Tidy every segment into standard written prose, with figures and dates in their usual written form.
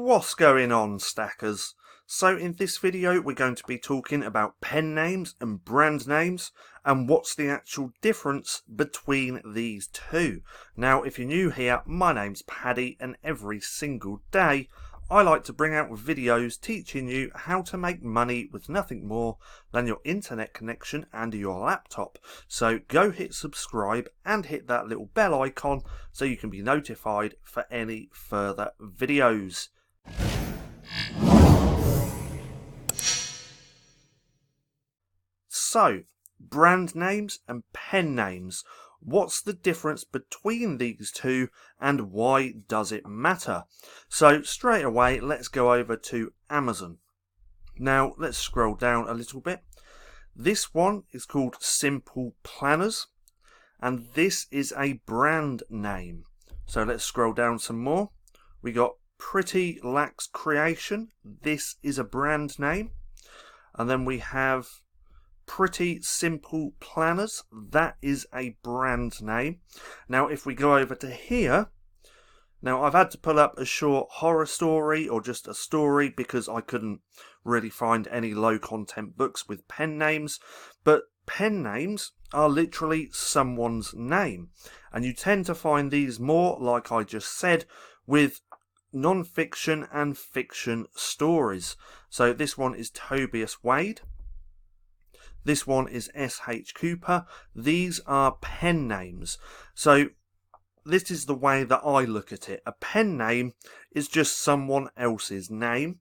What's going on, stackers? So in this video we're going to be talking about pen names and brand names and what's the actual difference between these two. Now if you're new here, my name's Paddy and every single day I like to bring out videos teaching you how to make money with nothing more than your internet connection and your laptop. So go hit subscribe and hit that little bell icon so you can be notified for any further videos. So, brand names and pen names. What's the difference between these two and why does it matter? So straight away, let's go over to Amazon. Now let's scroll down a little bit. This one is called Simple Planners and this is a brand name. So let's scroll down some more. We got Pretty Lax Creation. This is a brand name. And then we have Pretty Simple Planners, that is a brand name. Now if we go over to here, now I've had to pull up a short horror story or just a story because I couldn't really find any low content books with pen names, but pen names are literally someone's name and you tend to find these more, like I just said, with non-fiction and fiction stories. So this one is Tobias Wade. This one is S.H. Cooper. These are pen names. So this is the way that I look at it. A pen name is just someone else's name,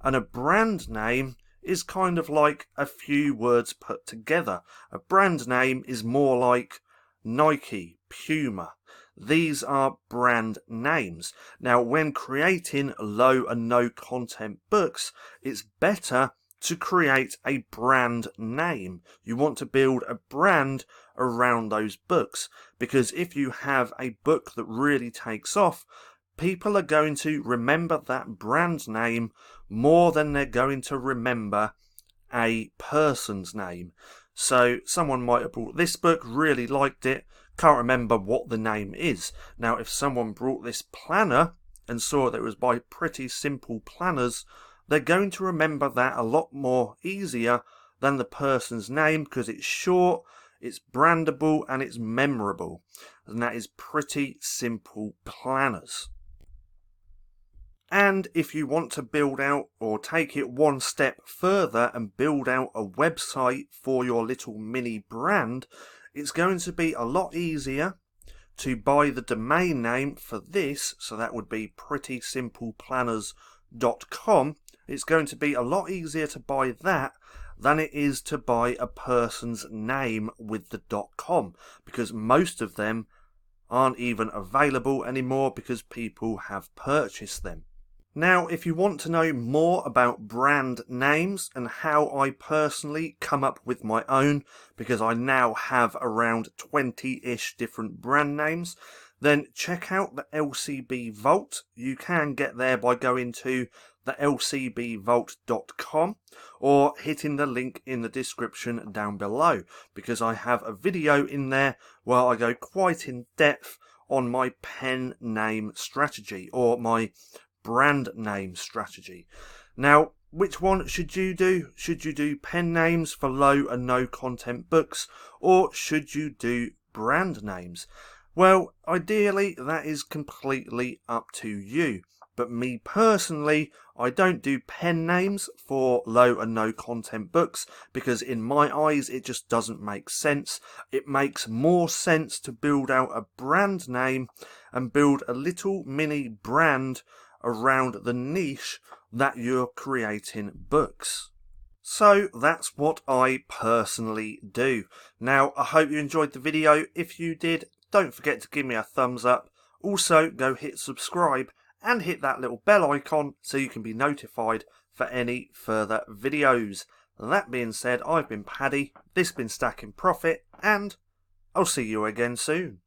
and a brand name is kind of like a few words put together. A brand name is more like Nike, Puma. These are brand names. Now when creating low and no content books, it's better to create a brand name. You want to build a brand around those books, because if you have a book that really takes off, people are going to remember that brand name more than they're going to remember a person's name. So someone might have bought this book, really liked it, can't remember what the name is. Now if someone brought this planner and saw that it was by Pretty Simple Planners, they're going to remember that a lot more easier than the person's name because it's short, it's brandable and it's memorable. And that is Pretty Simple Planners. And if you want to build out or take it one step further and build out a website for your little mini brand, it's going to be a lot easier to buy the domain name for this. So that would be prettysimpleplanners.com. It's going to be a lot easier to buy that than it is to buy a person's name with the .com, because most of them aren't even available anymore because people have purchased them. Now, if you want to know more about brand names and how I personally come up with my own, because I now have around 20-ish different brand names, then check out the LCB Vault. You can get there by going to the lcbvault.com or hitting the link in the description down below, because I have a video in there where I go quite in depth on my pen name strategy or my brand name strategy. Now, which one should you do? Should you do pen names for low and no content books, or should you do brand names? Well, ideally that is completely up to you. But me personally, I don't do pen names for low and no content books because in my eyes it just doesn't make sense. It makes more sense to build out a brand name and build a little mini brand around the niche that you're creating books. So that's what I personally do. Now I hope you enjoyed the video. If you did, don't forget to give me a thumbs up. Also go hit subscribe and hit that little bell icon so you can be notified for any further videos. That being said, I've been Paddy, this has been Stacking Profit, and I'll see you again soon.